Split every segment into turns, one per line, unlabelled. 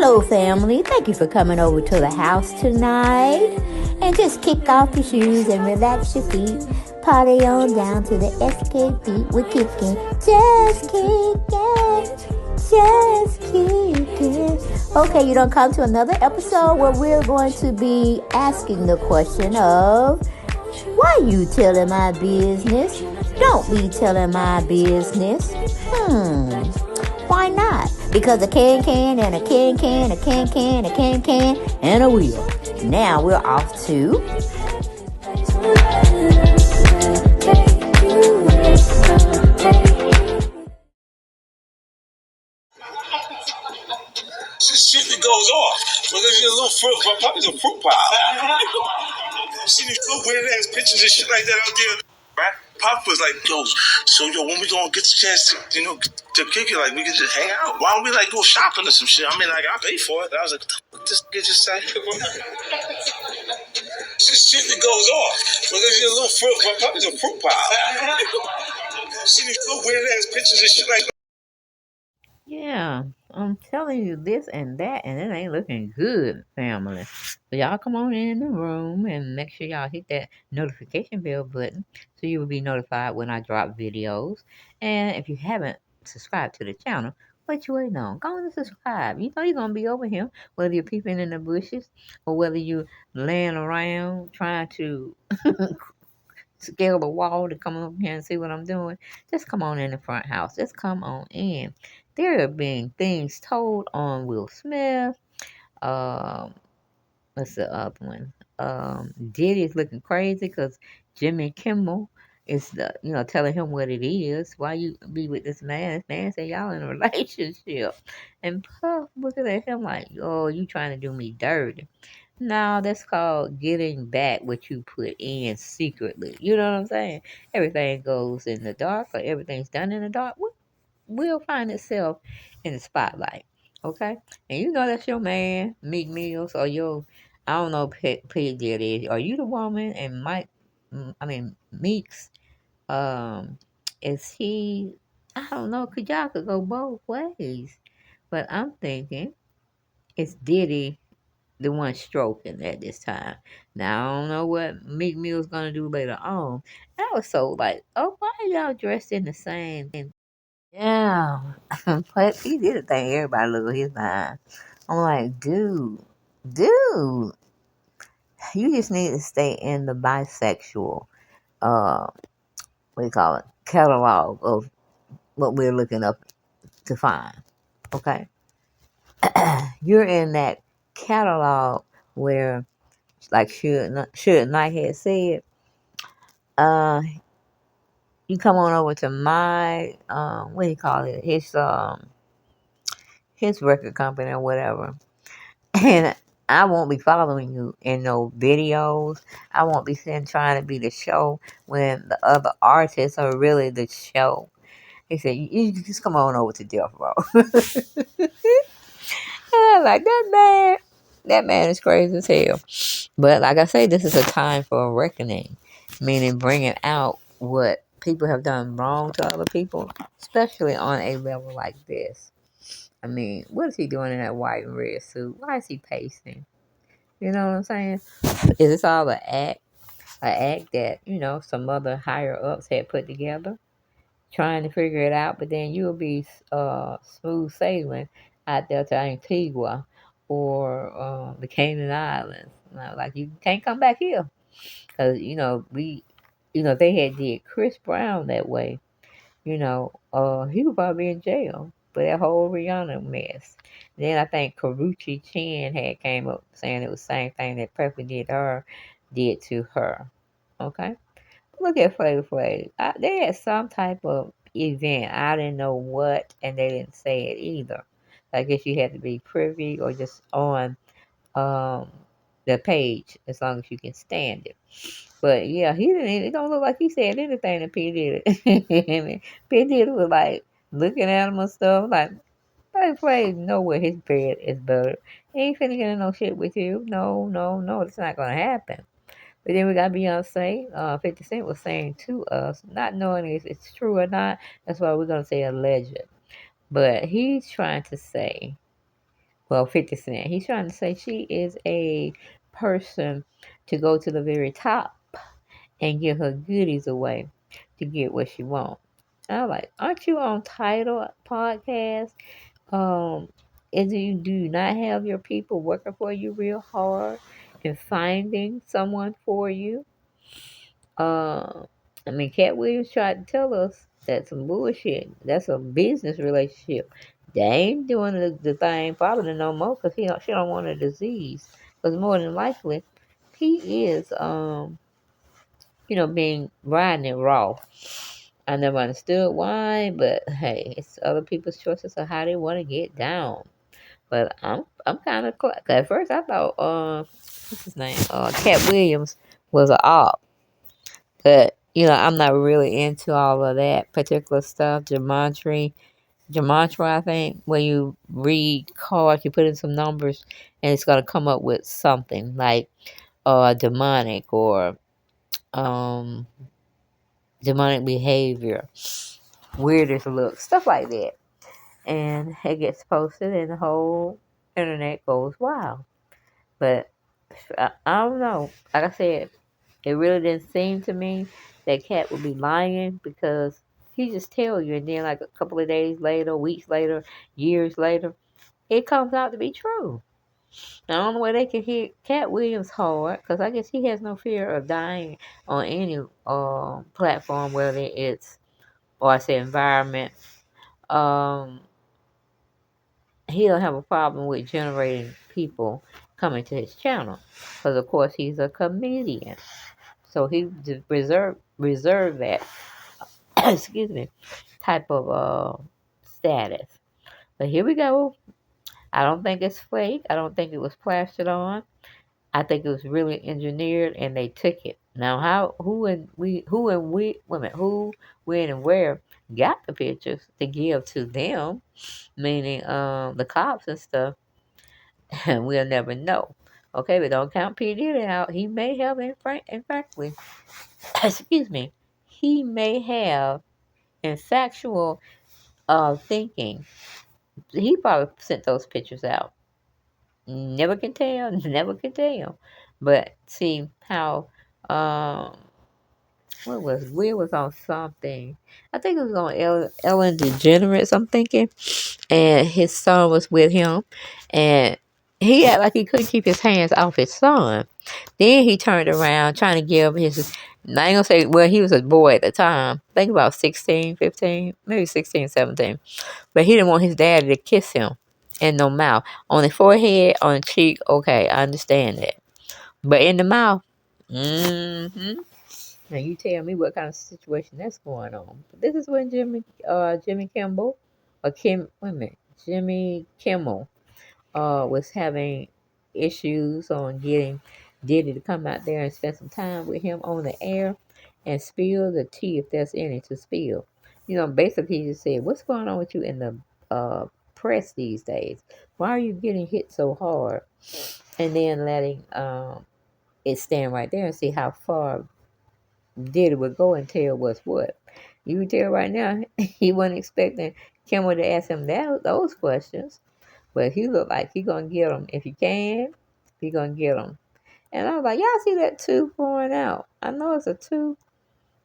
Hello, family. Thank you for coming over to the house tonight. And just kick off your shoes and relax your feet. Party on down to the SK beat. We're kicking. Just kicking. Just kicking. Okay, you don't come to another episode where we're going to be asking the question of, why you telling my business? Don't be telling my business. Why not? Because a can and a can, a can, and a wheel. Now we're off to...
Shit that goes off. Because there's a little fruit, probably a fruit pie. See these little weird ass pictures and shit like that out there, right? Pop was like, yo, when we gonna get the chance to, to kick it, like we can just hang out. Why don't we like go shopping or some shit? I mean, like I pay for it. I was like, what this nigga just say? Shit that goes off. Because there's a little fruit, probably a fruit pie. See these little weird ass pictures and shit like that.
Yeah, I'm telling you this and that, and it ain't looking good, family. So y'all come on in the room and make sure y'all hit that notification bell button so you will be notified when I drop videos. And if you haven't subscribed to the channel, what you waiting on? Go on and subscribe. You know you're going to be over here, whether you're peeping in the bushes or whether you laying around trying to scale the wall to come over here and see what I'm doing. Just come on in the front house. Just come on in. There have been things told on Will Smith. What's the other one? Diddy's looking crazy because Jimmy Kimmel is telling him what it is. Why you be with this man? This man said y'all in a relationship, and Puff looking at him like, oh, you trying to do me dirty. No, that's called getting back what you put in secretly. You know what I'm saying? Everything goes in the dark, or everything's done in the dark. Will find itself in the spotlight. Okay? And you know that's your man, Meek Mills, or your, I don't know, P Diddy. Are you the woman? And Meeks, is he, I don't know, because y'all could go both ways. But I'm thinking it's Diddy the one stroking at this time. Now I don't know what Meek Mill's gonna do later on. And I was so like, oh, why are y'all dressed in the same? Yeah, but he did a thing. Everybody look at his behind. I'm like, dude, you just need to stay in the bisexual, what do you call it, catalog of what we're looking up to find. Okay, you're in that catalog where, like Suge Knight had said, uh, you come on over to my what do you call it, his record company or whatever, and I won't be following you in no videos. I won't be sitting trying to be the show when the other artists are really the show. He said, you just come on over to Death Row. And I'm like, that man is crazy as hell. But like I say, this is a time for a reckoning, meaning bringing out what people have done wrong to other people, especially on a level like this. I mean, what is he doing in that white and red suit? Why is he pacing? You know what I'm saying? Is this all an act? An act that, some other higher ups had put together, trying to figure it out, but then you'll be smooth sailing out there to Antigua or the Cayman Islands. Like, you can't come back here. Because, they had did Chris Brown that way. He would probably be in jail for that whole Rihanna mess. Then I think Karuchi Chan had came up saying it was the same thing that Pepper did to her. Okay? Look at Flavor Flav. They had some type of event. I didn't know what, and they didn't say it either. I guess you had to be privy or just on um, the page as long as you can stand it. But yeah, he didn't. It don't look like he said anything to P Diddy. P Diddy was like looking at him and stuff. Like, Flavor Flav know where his bed is better. He ain't finna get in no shit with you. No, it's not gonna happen. But then we got Beyonce. 50 Cent was saying to us, not knowing if it's true or not. That's why we're going to say alleged. But he's trying to say well, 50 Cent. He's trying to say she is a person to go to the very top and give her goodies away to get what she wants. I'm like, aren't you on Title podcast? Um, is you do you not have your people working for you real hard and finding someone for you? Uh, I mean, Cat Williams tried to tell us that's some bullshit. That's a business relationship. They ain't doing the thing probably no more because she don't want a disease. Because more than likely, he is being riding it raw. I never understood why, but hey, it's other people's choices of how they want to get down. But I'm kind of at first I thought what's his name Cat Williams was a op, but I'm not really into all of that particular stuff. Gematria, I think, when you read cards, you put in some numbers, and it's gonna come up with something like demonic or um demonic behavior, weirdest look, stuff like that. And it gets posted, and the whole internet goes wild. But I don't know. Like I said, it really didn't seem to me that Cat would be lying because he just tell you, and then like a couple of days later, weeks later, years later, it comes out to be true. Now, the only way they can hit Cat Williams hard, because I guess he has no fear of dying on any platform, whether it's, or I say environment. Um, he don't have a problem with generating people coming to his channel, because of course he's a comedian, so he reserve that excuse me type of status. But here we go. I don't think it's fake. I don't think it was plastered on. I think it was really engineered, and they took it. Now, who, when, and where got the pictures to give to them, meaning the cops and stuff, and we'll never know. Okay, but don't count P. Diddy out. He may have, in factly, excuse me, he may have in factual thinking. He probably sent those pictures out. Never can tell, never can tell. But see how um we was on something. I think it was on Ellen DeGeneres, I'm thinking. And his son was with him, and he acted like he couldn't keep his hands off his son. Then he turned around trying to give his, I ain't gonna say, well, he was a boy at the time. I think about 16, 15, maybe 16, 17. But he didn't want his daddy to kiss him in no mouth. On the forehead, on the cheek, okay, I understand that. But in the mouth, mm-hmm. Now you tell me what kind of situation that's going on. But this is when Jimmy Kimmel, wait a minute, Jimmy Kimmel, was having issues on getting Diddy to come out there and spend some time with him on the air and spill the tea if there's any to spill. Basically he just said, "What's going on with you in the press these days? Why are you getting hit so hard?" And then letting it stand right there and see how far Diddy would go and tell what's what. You can tell right now he wasn't expecting Kimmel to ask him those questions. But he looked like he gonna get them. If he can, he gonna get them. And I was like, y'all see that tooth growing out? I know it's a tooth,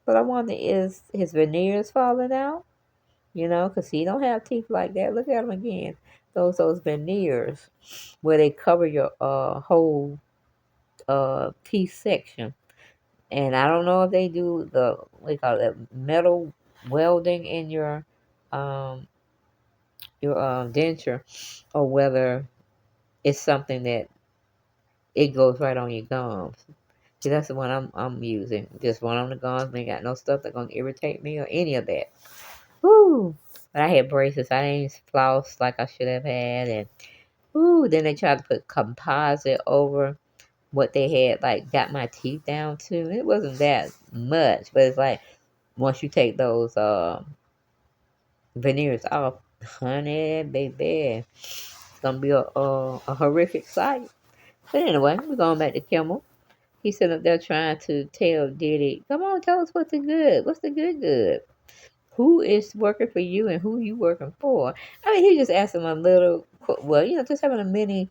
but I wonder, is his veneers falling out? Because he don't have teeth like that. Look at him again. Those veneers where they cover your whole teeth section. And I don't know if they do what you call it, metal welding in um your denture, or whether it's something that it goes right on your gums. See, that's the one I'm using. Just one on the gums. Ain't got no stuff that's gonna irritate me or any of that. Woo! But I had braces. I didn't floss like I should have had, and then they tried to put composite over what they had, like got my teeth down to. It wasn't that much, but it's like once you take those veneers off, honey, baby, it's gonna be a horrific sight. But anyway, we're going back to Kimmel. He's sitting up there trying to tell Diddy, "Come on, tell us what's the good. What's the good good?" who is working for you and who you working for. I mean, he just asked him a little, well, just having a mini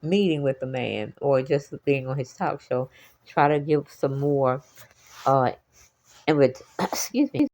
meeting with the man, or just being on his talk show, try to give some more, uh, excuse me,